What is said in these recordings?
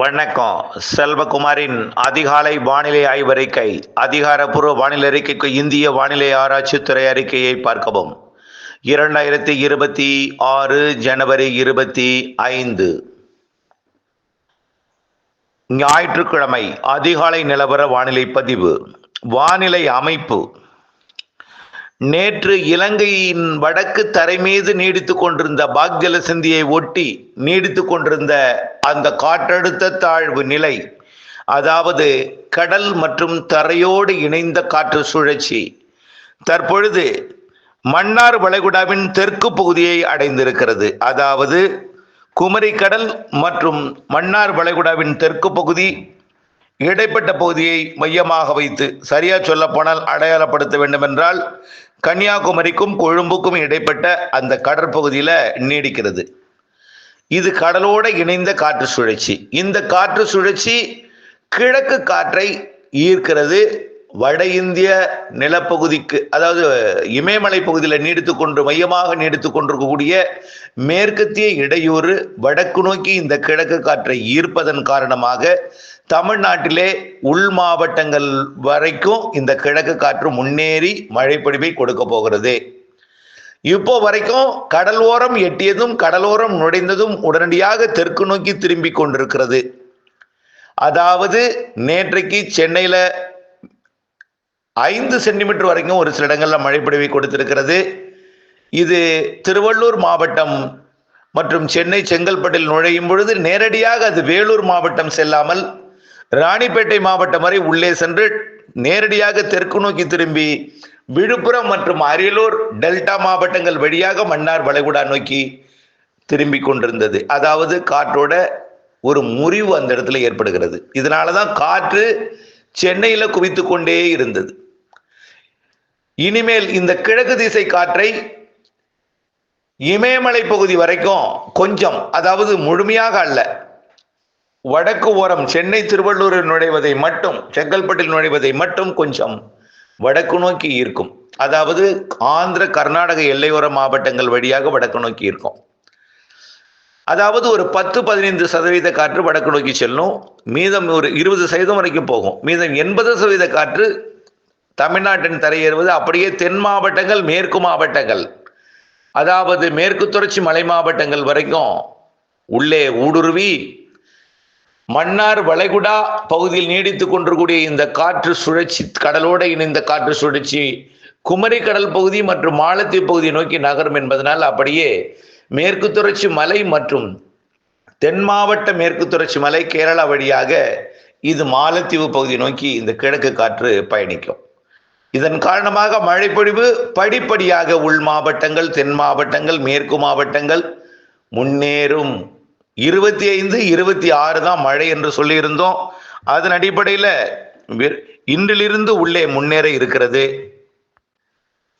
வணக்கம். செல்வகுமாரின் அதிகாலை வானிலை ஆய்வறிக்கை. அதிகாரப்பூர்வ வானிலை அறிக்கைக்கு இந்திய வானிலை ஆராய்ச்சித்துறை அறிக்கையை பார்க்கவும். 2026 ஜனவரி 25 ஞாயிற்றுக்கிழமை அதிகாலை நிலவர வானிலை பதிவு. வானிலை அமைப்பு. நேற்று இலங்கையின் வடக்கு தரை மீது நீடித்துக் கொண்டிருந்த பாக்ஜல சந்தியை ஒட்டி நீடித்துக் கொண்டிருந்த அந்த காற்றழுத்த தாழ்வு நிலை, அதாவது கடல் மற்றும் தரையோடு இணைந்த காற்று சுழற்சி, தற்பொழுது மன்னார் வளைகுடாவின் தெற்கு பகுதியை அடைந்திருக்கிறது. அதாவது குமரி கடல் மற்றும் மன்னார் வளைகுடாவின் தெற்கு பகுதி, இடைப்பட்ட பகுதியை மையமாக வைத்து, சரியா சொல்ல போனால் அடையாளப்படுத்த வேண்டும் என்றால் கன்னியாகுமரிக்கும் கொழும்புக்கும் இடைப்பட்ட அந்த கடற்பகுதியில நீடிக்கிறது. இது கடலோடு இணைந்த காற்று சுழற்சி. இந்த காற்று சுழற்சி கிழக்கு காற்றை ஈர்க்கிறது. வட இந்திய நிலப்பகுதிக்கு, அதாவது இமயமலை பகுதியில் மையமாக நீடித்துக் கொண்டிருக்கக்கூடிய மேற்கத்திய இடையூறு வடக்கு நோக்கி இந்த கிழக்கு காற்றை ஈர்ப்பதன் காரணமாக தமிழ்நாட்டிலே உள் மாவட்டங்கள் வரைக்கும் இந்த கிழக்கு காற்று முன்னேறி மழைப்பொழிவை கொடுக்க போகிறது. இப்போ வரைக்கும் கடலோரம் எட்டியதும் கடலோரம் நுழைந்ததும் உடனடியாக தெற்கு நோக்கி திரும்பி கொண்டிருக்கிறது. அதாவது நேற்றைக்கு சென்னையில 5 சென்டிமீட்டர் வரைக்கும் ஒரு சில இடங்கள்ல மழைப்பொழிவை கொடுத்திருக்கிறது. இது திருவள்ளூர் மாவட்டம் மற்றும் சென்னை செங்கல்பட்டில் நுழையும் பொழுது நேரடியாக அது வேலூர் மாவட்டம் செல்லாமல் ராணிப்பேட்டை மாவட்டம் வரை உள்ளே சென்று நேரடியாக தெற்கு நோக்கி திரும்பி விழுப்புரம் மற்றும் அரியலூர் டெல்டா மாவட்டங்கள் வழியாக மன்னார் வளைகுடா நோக்கி திரும்பி கொண்டிருந்தது. அதாவது காற்றோட ஒரு முறிவு அந்த இடத்துல ஏற்படுகிறது. இதனாலதான் காற்று சென்னையில குவித்து கொண்டே இருந்தது. இனிமேல் இந்த கிழக்கு திசை காற்றை இமயமலை பகுதி வரைக்கும் கொஞ்சம், அதாவது முழுமையாக அல்ல, வடக்கு ஓரம் சென்னை திருவள்ளூரில் நுழைவதை மட்டும், செங்கல்பட்டில் நுழைவதை மட்டும் கொஞ்சம் வடக்கு நோக்கி ஈர்க்கும். அதாவது ஆந்திர கர்நாடக எல்லையோர மாவட்டங்கள் வழியாக வடக்கு நோக்கி இருக்கும். அதாவது ஒரு 10-15% காற்று வடக்கு நோக்கி செல்லும். மீதம் ஒரு 20% வரைக்கும் போகும். மீதம் 80% காற்று தமிழ்நாட்டின் தரையேறுவது அப்படியே தென் மாவட்டங்கள், மேற்கு மாவட்டங்கள், அதாவது மேற்கு தொடர்ச்சி மலை மாவட்டங்கள் வரைக்கும் உள்ளே ஊடுருவி மன்னார் வளைகுடா பகுதியில் நீடித்துக் கொண்டிருக்கூடிய இந்த காற்று சுழற்சி, கடலோடு இணைந்த காற்று சுழற்சி குமரி கடல் பகுதி மற்றும் மாலத்தீவு பகுதியை நோக்கி நகரும் என்பதனால் அப்படியே மேற்கு தொடர்ச்சி மலை மற்றும் தென் மாவட்ட மேற்கு தொடர்ச்சி மலை கேரளா வழியாக இது மாலத்தீவு பகுதியை நோக்கி இந்த கிழக்கு காற்று பயணிக்கும். இதன் காரணமாக மழைப்பொழிவு படிப்படியாக உள் மாவட்டங்கள், தென் மாவட்டங்கள், மேற்கு மாவட்டங்கள் முன்னேறும். 25, 26 தான் மழை என்று சொல்லியிருந்தோம். அதன் அடிப்படையில் இன்றிலிருந்து உள்ளே முன்னேற இருக்கிறது.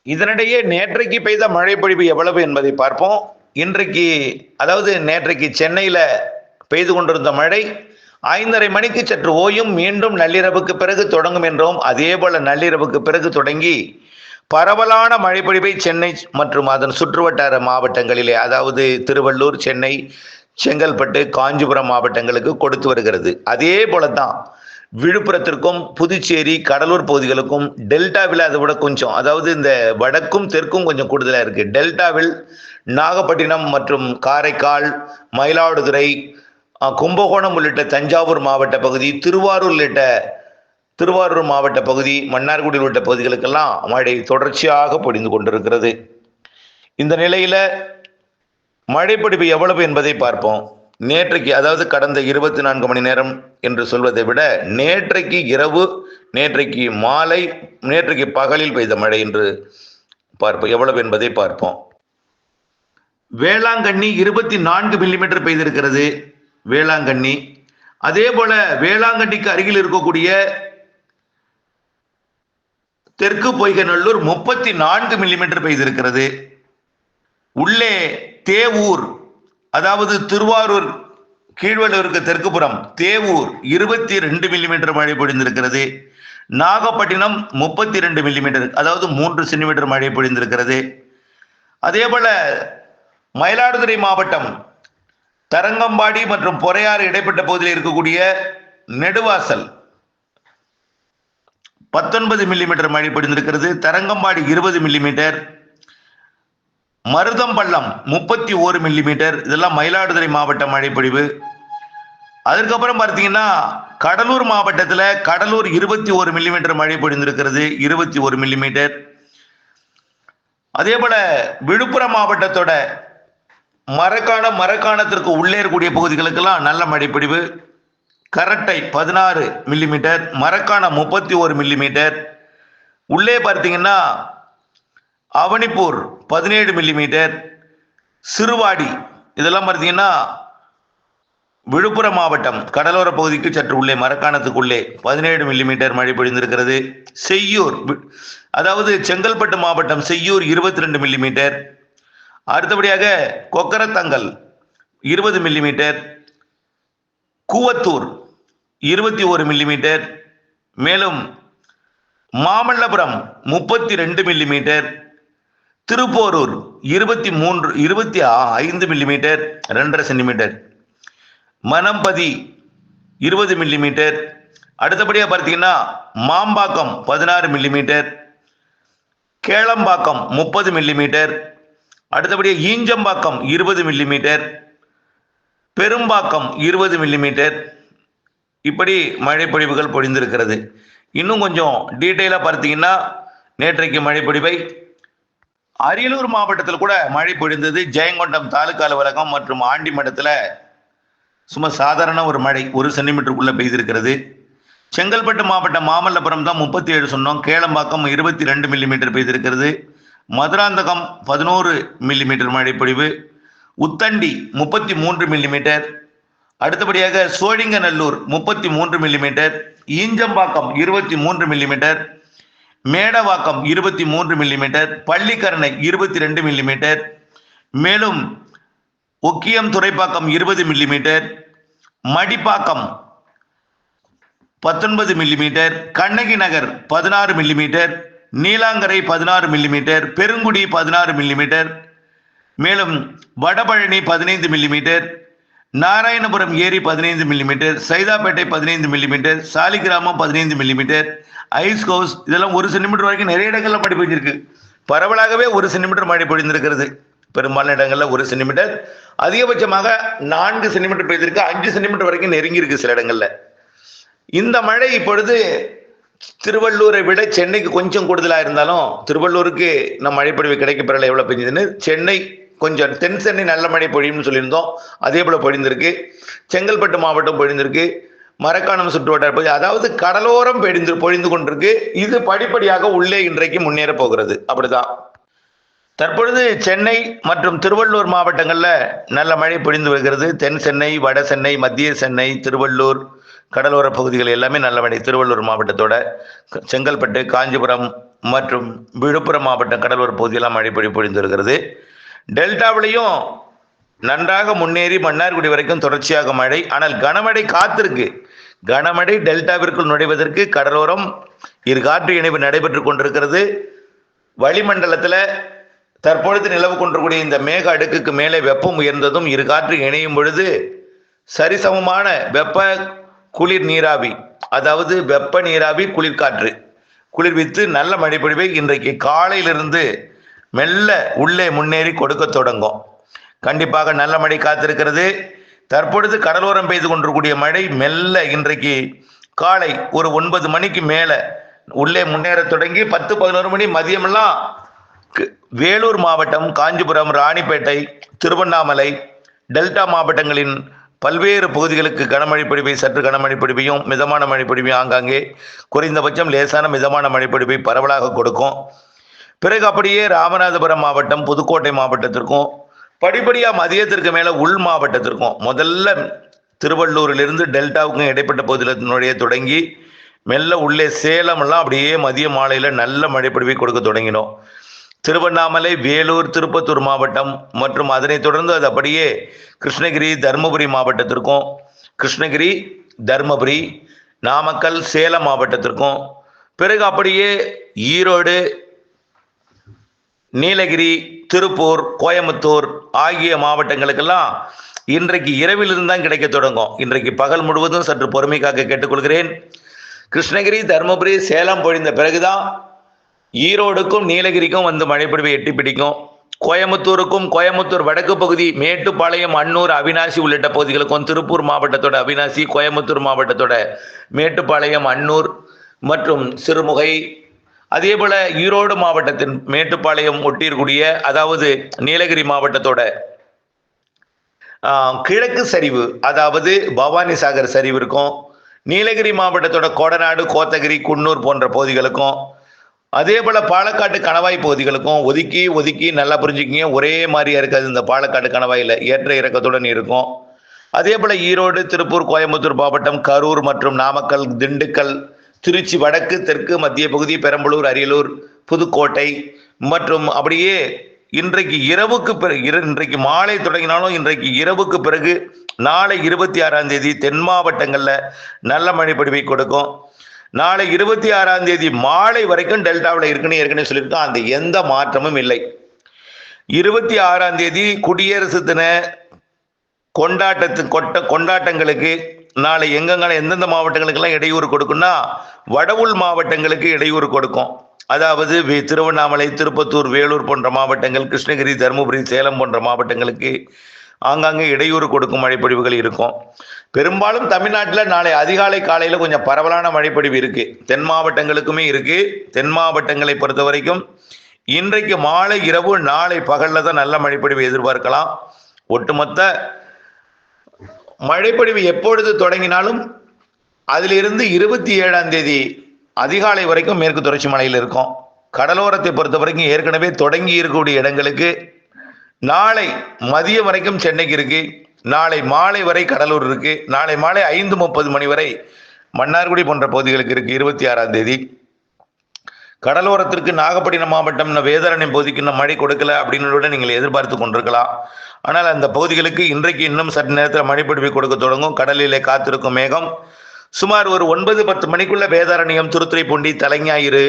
இதனிடையே நேற்றைக்கு பெய்த மழைப்பொழிவு எவ்வளவு என்பதை பார்ப்போம். இன்றைக்கு, அதாவது நேற்றைக்கு சென்னையில பெய்து கொண்டிருந்த மழை 5:30 மணிக்கு சற்று ஓயும், மீண்டும் நள்ளிரவுக்கு பிறகு தொடங்கும் என்றோம். அதே போல நள்ளிரவுக்கு பிறகு தொடங்கி பரவலான மழைப்பொழிவை சென்னை மற்றும் அதன் சுற்றுவட்டார மாவட்டங்களிலே, அதாவது திருவள்ளூர், சென்னை, செங்கல்பட்டு, காஞ்சிபுரம் மாவட்டங்களுக்கு கொடுத்து வருகிறது. அதே போலதான் விழுப்புரத்திற்கும் புதுச்சேரி, கடலூர் பகுதிகளுக்கும், டெல்டாவில் அதை விட கொஞ்சம், அதாவது இந்த வடக்கும் தெற்கும் கொஞ்சம் கூடுதலா இருக்கு. டெல்டாவில் நாகப்பட்டினம் மற்றும் காரைக்கால், மயிலாடுதுறை, கும்பகோணம் உள்ளிட்ட தஞ்சாவூர் மாவட்ட பகுதி, திருவாரூர் மாவட்ட பகுதி, மன்னார்குடி உள்ளிட்ட பகுதிகளுக்கெல்லாம் மழை தொடர்ச்சியாக பொழிந்து கொண்டிருக்கிறது. இந்த நிலையில மழைப்பொழிவு எவ்வளவு என்பதை பார்ப்போம். நேற்றைக்கு, அதாவது கடந்த 24 மணி நேரம் என்று சொல்வதை விட நேற்றைக்கு இரவு, நேற்றைக்கு மாலை, நேற்றைக்கு பகலில் பெய்த மழை என்று பார்ப்போம். எவ்வளவு என்பதை பார்ப்போம். வேளாங்கண்ணி 24 மில்லிமீட்டர் பெய்திருக்கிறது. வேளாங்கண்ணி. அதே போல வேளாங்கண்ணிக்கு அருகில் இருக்கக்கூடிய தெற்கு பொய்கநல்லூர் 34 மில்லிமீட்டர் பெய்திருக்கிறது. உள்ளே தேவூர், அதாவது திருவாரூர் கீழ்வள்ளூருக்கு தெற்கு புறம் தேவூர் 22 மில்லிமீட்டர் மழை பொழிந்திருக்கிறது. நாகப்பட்டினம் 32 மில்லிமீட்டர், அதாவது 3 சென்டிமீட்டர் மழை பொழிந்திருக்கிறது. அதே போல மயிலாடுதுறை மாவட்டம் தரங்கம்பாடி மற்றும் பொறையாறு இடைப்பட்ட பகுதியில் இருக்கக்கூடிய நெடுவாசல் 19 மில்லிமீட்டர் மழை பொழிந்திருக்கிறது. Tharangambadi 20 millimetre, Maruthampallam 31 millimetre. இதெல்லாம் மயிலாடுதுறை மாவட்ட மழை பொழிவு. அதுக்கப்புறம் பார்த்தீங்கன்னா கடலூர் மாவட்டத்தில் கடலூர் 21 மில்லிமீட்டர் மழை பொழிந்திருக்கிறது, 21 மில்லிமீட்டர். அதே போல விழுப்புரம் மாவட்டத்தோட மரக்காணத்திற்கு உள்ளே இருக்கக்கூடிய பகுதிகளுக்கெல்லாம் நல்ல மழை பொழிவு. கரட்டை 16 மில்லிமீட்டர், மரக்காணம் 31 மில்லிமீட்டர். உள்ளே பார்த்தீங்கன்னா அவனிப்பூர் 17 மில்லிமீட்டர், சிறுவாடி இதெல்லாம் பார்த்தீங்கன்னா விழுப்புரம் மாவட்டம் கடலோர பகுதிக்கு சற்று உள்ளே மரக்காணத்துக்குள்ளே 17 மில்லிமீட்டர் மழை பொழிந்திருக்கிறது. செய்யூர், அதாவது செங்கல்பட்டு மாவட்டம் செய்யூர் 22 மில்லிமீட்டர். அடுத்தபடியாக கொக்கரத்தங்கல் 20 மில்லிமீட்டர், கூவத்தூர் 21 மில்லிமீட்டர். மேலும் Mamallapuram 32 millimetre, Thiruporur 25 millimetre 2.5 centimetre, Manampathi 20 millimetre. அடுத்தபடியாக பார்த்தீங்கன்னா மாம்பாக்கம் 16 மில்லிமீட்டர், கேளம்பாக்கம் 30 மில்லிமீட்டர். அடுத்தபடியாக ஈஞ்சம்பாக்கம் 20 மில்லிமீட்டர், பெரும்பாக்கம் 20 மில்லிமீட்டர். இப்படி மழை பொழிவுகள் பொழிந்திருக்கிறது. இன்னும் கொஞ்சம் டீட்டெயிலாக பார்த்தீங்கன்னா நேற்றைக்கு மழை பொழிவை அரியலூர் மாவட்டத்தில் கூட மழை பொழிந்தது. ஜெயங்கொண்டம் தாலுகா அலுவலகம் மற்றும் ஆண்டிமடத்தில் சும்மா சாதாரண ஒரு மழை 1 சென்டிமீட்டருக்குள்ளே பெய்திருக்கிறது. செங்கல்பட்டு மாவட்டம் மாமல்லபுரம் தான் 37 சொன்னோம். கேளம்பாக்கம் 22 மில்லிமீட்டர் பெய்திருக்கிறது. மதுராந்தகம் 11 மில்லிமீட்டர் மழை பொழிவு. உத்தண்டி 33 மில்லிமீட்டர். அடுத்தபடியாக Sholinganallur 33 millimetre, Injambakkam 23 millimetre, Medavakkam 23 millimetre, Pallikaranai 22 millimetre. மேலும் Okkiyam Thoraipakkam 20 millimetre, Madipakkam 19 millimetre, Kannagi Nagar 16 millimetre, Neelankarai 16 millimetre, Perungudi 16 millimetre. மேலும் வடபழனி 15 மில்லிமீட்டர், நாராயணபுரம் ஏரி 15 millimetre, Saidapet 15 millimetre, Saligramam 15 millimetre, Ice House இதெல்லாம் 1 சென்டிமீட்டர் வரைக்கும் நிறைய இடங்கள்ல மழை பெய்ஞ்சிருக்கு. பரவலாகவே 1 சென்டிமீட்டர் மழை பொழிந்திருக்கிறது. பெரும்பாலான இடங்கள்ல 1 சென்டிமீட்டர், அதிகபட்சமாக 4 சென்டிமீட்டர் பெய்திருக்கு. 5 சென்டிமீட்டர் வரைக்கும் நெருங்கி இருக்கு சில இடங்கள்ல. இந்த மழை இப்பொழுது திருவள்ளூரை விட சென்னைக்கு கொஞ்சம் கூடுதலாக இருந்தாலும் திருவள்ளூருக்கு நம்ம மழைப்பொழிவு கிடைக்கப்பெறல எவ்வளோ பெஞ்சதுன்னு. சென்னை கொஞ்சம் தென் சென்னை நல்ல மழை பொழியும்னு சொல்லியிருந்தோம், அதே போல் பொழிந்திருக்கு. செங்கல்பட்டு மாவட்டம் பொழிந்திருக்கு. மரக்காணம் சுற்றுவட்டார பகுதி, அதாவது கடலோரம் பொழிந்து கொண்டிருக்கு. இது படிப்படியாக உள்ளே இன்றைக்கு முன்னேற போகிறது. அப்படிதான் தற்பொழுது சென்னை மற்றும் திருவள்ளூர் மாவட்டங்களில் நல்ல மழை பொழிந்து வருகிறது. தென் சென்னை, வட சென்னை, மத்திய சென்னை, திருவள்ளூர் கடலோர பகுதிகள் எல்லாமே நல்ல மழை. திருவள்ளூர் மாவட்டத்தோட செங்கல்பட்டு, காஞ்சிபுரம் மற்றும் விழுப்புரம் மாவட்டம் கடலோர பகுதியெல்லாம் மழை பொழிந்து வருகிறது. டெல்டாவிலையும் நன்றாக முன்னேறி மன்னார்குடி வரைக்கும் தொடர்ச்சியாக மழை. ஆனால் கனமழை காத்திருக்கு. கனமழை டெல்டாவிற்குள் நுழைவதற்கு கடலோரம் இரு காற்று இணைவு நடைபெற்று கொண்டிருக்கிறது. வளிமண்டலத்தில் தற்பொழுது நிலவு கொண்டிருக்கூடிய இந்த மேக அடுக்குக்கு மேலே வெப்பம் உயர்ந்ததும் இரு காற்று இணையும் பொழுது சரிசமமான வெப்ப குளிர் நீராவி, அதாவது வெப்ப நீராவி குளிர்காற்று குளிர்வித்து நல்ல மழைப்பொழிவை இன்றைக்கு காலையிலிருந்து மெல்ல உள்ளே முன்னேறி கொடுக்க தொடங்கும். கண்டிப்பாக நல்ல மழை காத்திருக்கிறது. தற்பொழுது கடலோரம் பெய்து கொண்டிருக்கூடிய மழை மெல்ல இன்றைக்கு காலை ஒரு 9 மணிக்கு மேலே உள்ளே முன்னேற தொடங்கி 10-11 மணி மதியமெல்லாம் வேலூர் மாவட்டம், காஞ்சிபுரம், ராணிப்பேட்டை, திருவண்ணாமலை, டெல்டா மாவட்டங்களின் பல்வேறு பகுதிகளுக்கு கனமழை பொழிவை, சற்று கனமழை பொழிவையும் மிதமான மழை பொழிவையும் ஆங்காங்கே குறைந்தபட்சம் லேசான மிதமான மழை பொழிவை பரவலாக கொடுக்கும். பிறகு அப்படியே ராமநாதபுரம் மாவட்டம், புதுக்கோட்டை மாவட்டத்திற்கும் படிப்படியாக மதியத்திற்கு மேலே உள் மாவட்டத்திற்கும், முதல்ல திருவள்ளூரிலிருந்து டெல்டாவுக்கும் இடைப்பட்ட பகுதியினுடைய தொடங்கி மெல்ல உள்ளே சேலமெல்லாம் அப்படியே மதிய மாலையில் நல்ல மழை பொழிவை கொடுக்க தொடங்கினோம். திருவண்ணாமலை, வேலூர், திருப்பத்தூர் மாவட்டம் மற்றும் அதனைத் தொடர்ந்து அது அப்படியே கிருஷ்ணகிரி, தருமபுரி மாவட்டத்திற்கும், கிருஷ்ணகிரி, தருமபுரி, நாமக்கல், சேலம் மாவட்டத்திற்கும், பிறகு அப்படியே ஈரோடு, நீலகிரி, திருப்பூர், கோயம்புத்தூர் ஆகிய மாவட்டங்களுக்கெல்லாம் இன்றைக்கு இரவிலிருந்து தான் கிடைக்க தொடங்கும். இன்றைக்கு பகல் முழுவதும் சற்று பொறுமை காக்க கேட்டுக்கொள்கிறேன். கிருஷ்ணகிரி, தருமபுரி, சேலம் பொழிந்த பிறகுதான் ஈரோடுக்கும் நீலகிரிக்கும் வந்து மழைப்பொழிவை எட்டி பிடிக்கும். கோயம்புத்தூருக்கும், கோயம்புத்தூர் வடக்கு பகுதி, மேட்டுப்பாளையம், அன்னூர், அவினாசி உள்ளிட்ட பகுதிகளுக்கும், திருப்பூர் மாவட்டத்தோட அவினாசி, கோயம்புத்தூர் மாவட்டத்தோட மேட்டுப்பாளையம், அன்னூர் மற்றும் சிறுமுகை, அதே போல ஈரோடு மாவட்டத்தின் மேட்டுப்பாளையம் ஒட்டியிருக்கூடிய, அதாவது நீலகிரி மாவட்டத்தோட கிழக்கு சரிவு, அதாவது பவானி சாகர் சரிவு இருக்கும். நீலகிரி மாவட்டத்தோட கோடநாடு, கோத்தகிரி, குன்னூர் போன்ற பகுதிகளுக்கும், அதே போல பாலக்காட்டு கணவாய் பகுதிகளுக்கும் ஒதுக்கி ஒதுக்கி நல்லா புரிஞ்சுக்கிங்க. ஒரே மாதிரியா இருக்காது. இந்த பாலக்காட்டு கணவாயில் ஏற்ற இறக்கத்துடன் இருக்கும். அதே போல ஈரோடு, திருப்பூர், கோயம்புத்தூர் மாவட்டம், கரூர் மற்றும் நாமக்கல், திண்டுக்கல், திருச்சி வடக்கு, தெற்கு, மத்திய பகுதி, பெரம்பலூர், அரியலூர், புதுக்கோட்டை மற்றும் அப்படியே இன்றைக்கு இரவுக்கு பிறகு, இன்றைக்கு மாலை தொடங்கினாலும் இன்றைக்கு இரவுக்கு பிறகு நாளை 26ஆம் தேதி தென் மாவட்டங்களில் நல்ல மழை பொழிவை கொடுக்கும். நாளை 26ஆம் தேதி மாலை வரைக்கும் டெல்டாவில் இருக்குன்னு ஏற்கனவே சொல்லியிருக்கோம். அந்த எந்த மாற்றமும் இல்லை. 26ஆம் தேதி குடியரசு தின கொண்டாட்டங்களுக்கு நாளை எந்தெந்த மாவட்டங்களுக்கெல்லாம் இடையூறு கொடுக்கும்னா, வட உள் மாவட்டங்களுக்கு இடையூறு கொடுக்கும். அதாவது திருவண்ணாமலை, திருப்பத்தூர், வேலூர் போன்ற மாவட்டங்கள், கிருஷ்ணகிரி, தருமபுரி, சேலம் போன்ற மாவட்டங்களுக்கு ஆங்காங்கே இடையூறு கொடுக்கும் மழைப்பொழிவுகள் இருக்கும். பெரும்பாலும் தமிழ்நாட்டில் நாளை அதிகாலை காலையில் கொஞ்சம் பரவலான மழைப்பொழிவு இருக்கு. தென் மாவட்டங்களுக்குமே இருக்கு. தென் மாவட்டங்களை பொறுத்த வரைக்கும் இன்றைக்கு மாலை, இரவு, நாளை பகலில் தான் நல்ல மழைப்பொழிவு எதிர்பார்க்கலாம். ஒட்டுமொத்த மழைப்பொழிவு எப்பொழுது தொடங்கினாலும் அதிலிருந்து 27ஆம் தேதி அதிகாலை வரைக்கும் மேற்கு தொடர்ச்சி மலையில் இருக்கும். கடலோரத்தை பொறுத்த வரைக்கும் ஏற்கனவே தொடங்கி இருக்கக்கூடிய இடங்களுக்கு நாளை மதியம் வரைக்கும் சென்னைக்கு இருக்கு. நாளை மாலை வரை கடலூர் இருக்கு. நாளை மாலை 5:30 மணி வரை மன்னார்குடி போன்ற பகுதிகளுக்கு இருக்கு. 26ஆம் தேதி கடலோரத்திற்கு நாகப்பட்டினம் மாவட்டம், வேதாரண்யம் பகுதிக்கு இன்னும் மழை கொடுக்கல அப்படின்னு நீங்கள் எதிர்பார்த்து கொண்டிருக்கலாம். ஆனால் அந்த பகுதிகளுக்கு இன்றைக்கு இன்னும் சற்று நேரத்தில் மழைப்பொழிவை கொடுக்க தொடங்கும். கடலிலே காத்திருக்கும் மேகம் சுமார் ஒரு 9-10 மணிக்குள்ள வேதாரண்யம், திருத்துறைப்பூண்டி, தலைஞாயிறு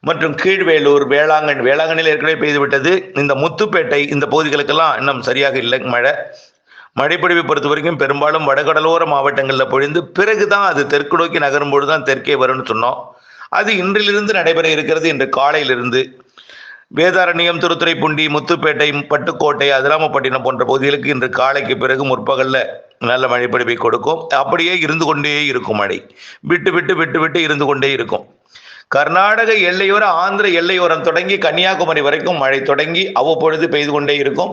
மற்றும் கீழ்வேலூர், வேளாங்கண்ணில் ஏற்கனவே பெய்துவிட்டது. இந்த முத்துப்பேட்டை இந்த பகுதிகளுக்கெல்லாம் இன்னும் சரியாக இல்லை மழைப்பொழிவை பொறுத்த வரைக்கும் பெரும்பாலும் வடகடலோர மாவட்டங்களில் பொழிந்து பிறகுதான் அது தெற்கு நோக்கி நகரும் பொழுதுதான் தெற்கே வரும்னு சொன்னோம். அது இன்றிலிருந்து நடைபெற இருக்கிறது. இன்று காலையிலிருந்து வேதாரண்யம், திருத்துறைப்பூண்டி, முத்துப்பேட்டை, பட்டுக்கோட்டை, அதிராமப்பட்டினம் போன்ற பகுதிகளுக்கு இன்று காலைக்கு பிறகு முற்பகல்ல நல்ல மழைப்பொழிவை கொடுக்கும். அப்படியே இருந்து கொண்டே இருக்கும். மழை விட்டு விட்டு விட்டு விட்டு இருந்து கொண்டே இருக்கும். கர்நாடக எல்லையோர, ஆந்திர எல்லையோரம் தொடங்கி கன்னியாகுமரி வரைக்கும் மழை தொடங்கி அவ்வப்பொழுது பெய்து கொண்டே இருக்கும்.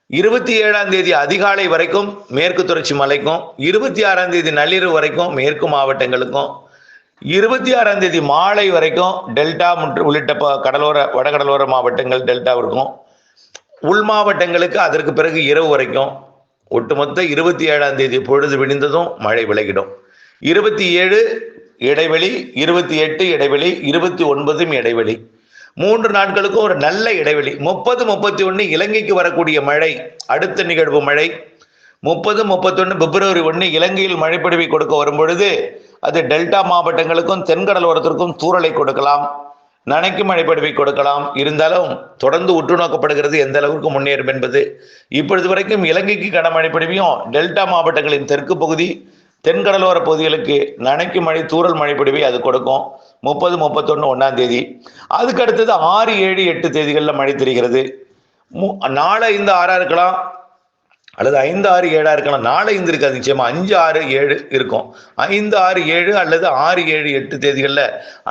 27ஆம் தேதி அதிகாலை வரைக்கும் மேற்கு தொடர்ச்சி மலைக்கும், 26ஆம் தேதி நள்ளிரவு வரைக்கும் மேற்கு மாவட்டங்களுக்கும், 26ஆம் தேதி மாலை வரைக்கும் டெல்டா உள்ளிட்ட வடகடலோர மாவட்டங்கள் டெல்டாவிற்கும், உள் மாவட்டங்களுக்கு அதற்கு பிறகு இரவு வரைக்கும், ஒட்டுமொத்த 27ஆம் தேதி பொழுது விடிந்ததும் மழை விலகிடும். 27 இடைவெளி, 28 இடைவெளி, 29 இடைவெளி, 3 நாட்களுக்கும் ஒரு நல்ல இடைவெளி. 30, 31 இலங்கைக்கு வரக்கூடிய மழை, அடுத்த நிகழ்வு மழை 30, 31 பிப்ரவரி 1 இலங்கையில் மழைப்பொழிவை கொடுக்க வரும் பொழுது அது டெல்டா மாவட்டங்களுக்கும் தென்கடலோரத்திற்கும் தூறலை கொடுக்கலாம், நனைக்கும் மழைப்பொழிவை கொடுக்கலாம். இருந்தாலும் தொடர்ந்து உற்று நோக்கப்படுகிறது எந்த அளவுக்கு முன்னேறும் என்பது. இப்பொழுது வரைக்கும் இலங்கைக்கு கனமழைப்பொழிவையும், டெல்டா மாவட்டங்களின் தெற்கு பகுதி, தென்கடலோர பகுதிகளுக்கு நனைக்கும் மழை, தூறல் மழைப்பொழிவை அது கொடுக்கும். 30, 31 1ஆம் தேதி. அதுக்கு அடுத்தது 6, 7, 8 தேதிகளில் மழை தெரிகிறது. 4, 5, 6 இருக்கலாம், அல்லது 5, 6, 7 இருக்கலாம். 4, 5 இருக்காது நிச்சயமா. 5, 6, 7 இருக்கும். 5, 6, 7 அல்லது 6, 7, 8 தேதிகளில்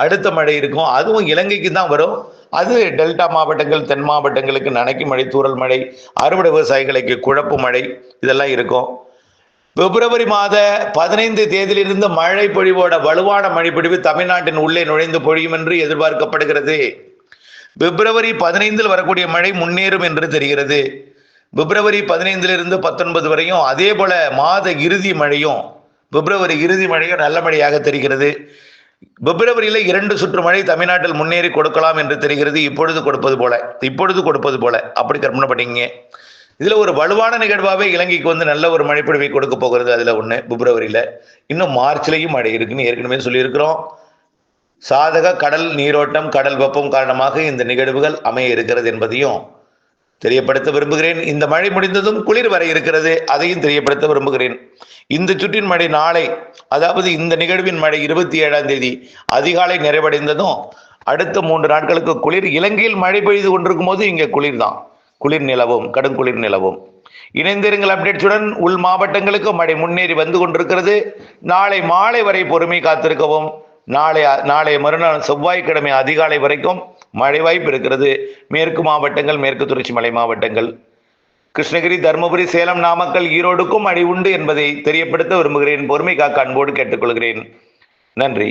அடுத்த மழை இருக்கும். அதுவும் இலங்கைக்கு தான் வரும். அது டெல்டா மாவட்டங்கள், தென் மாவட்டங்களுக்கு நனைக்கும் மழை, தூறல் மழை, அறுவடை விவசாயிகளுக்கு குழப்பு மழை, இதெல்லாம் இருக்கும். பிப்ரவரி மாத 15 தேதியிலிருந்து மழை பொழிவோட வலுவான மழைப்பொழிவு தமிழ்நாட்டின் உள்ளே நுழைந்து பொழியும் என்று எதிர்பார்க்கப்படுகிறது. பிப்ரவரி 15 வரக்கூடிய மழை முன்னேறும் என்று தெரிகிறது. பிப்ரவரி 15 19 வரையும், அதே போல மாத இறுதி மழையும், பிப்ரவரி இறுதி மழையும் நல்ல மழையாக தெரிகிறது. பிப்ரவரியில் 2 சுற்று மழை தமிழ்நாட்டில் முன்னேறி கொடுக்கலாம் என்று தெரிகிறது. இப்பொழுது கொடுப்பது போல அப்படி கற்பனை பண்ணிங்க. இதுல ஒரு வலுவான நிகழ்வாகவே இலங்கைக்கு வந்து நல்ல ஒரு மழைப்பொழிவை கொடுக்க போகிறது. அதுல ஒண்ணு பிப்ரவரியில. இன்னும் மார்ச்லயும் மழை இருக்குன்னு ஏற்கனவே சொல்லியிருக்கிறோம். சாதக கடல் நீரோட்டம், கடல் வெப்பம் காரணமாக இந்த நிகழ்வுகள் அமைய இருக்கிறது என்பதையும் தெரியப்படுத்த விரும்புகிறேன். இந்த மழை முடிந்ததும் குளிர் வர இருக்கிறது, அதையும் தெரியப்படுத்த விரும்புகிறேன். இந்த சுற்றின் மழை நாளை, அதாவது இந்த நிகழ்வின் மழை 27ஆம் தேதி அதிகாலை நிறைவடைந்ததும் அடுத்த 3 நாட்களுக்கு குளிர். இலங்கையில் மழை பெய்து கொண்டிருக்கும் போது இங்கே குளிர் தான், குளிர் நிலவும், கடும் குளிர் நிலவும். இணைந்திருங்கள் அப்டேட்ஸுடன். உள் மாவட்டங்களுக்கு மழை முன்னேறி வந்து கொண்டிருக்கிறது. நாளை மாலை வரை பொறுமை காத்திருக்கவும். நாளைய மறுநாள் செவ்வாய்க்கிழமை அதிகாலை வரைக்கும் மழை வாய்ப்பு இருக்கிறது. மேற்கு மாவட்டங்கள், மேற்கு தொடர்ச்சி மலை மாவட்டங்கள், கிருஷ்ணகிரி, தருமபுரி, சேலம், நாமக்கல், ஈரோடுக்கும் மழை உண்டு என்பதை தெரியப்படுத்த விரும்புகிறேன். பொறுமை காக்க அன்போடு கேட்டுக்கொள்கிறேன். நன்றி.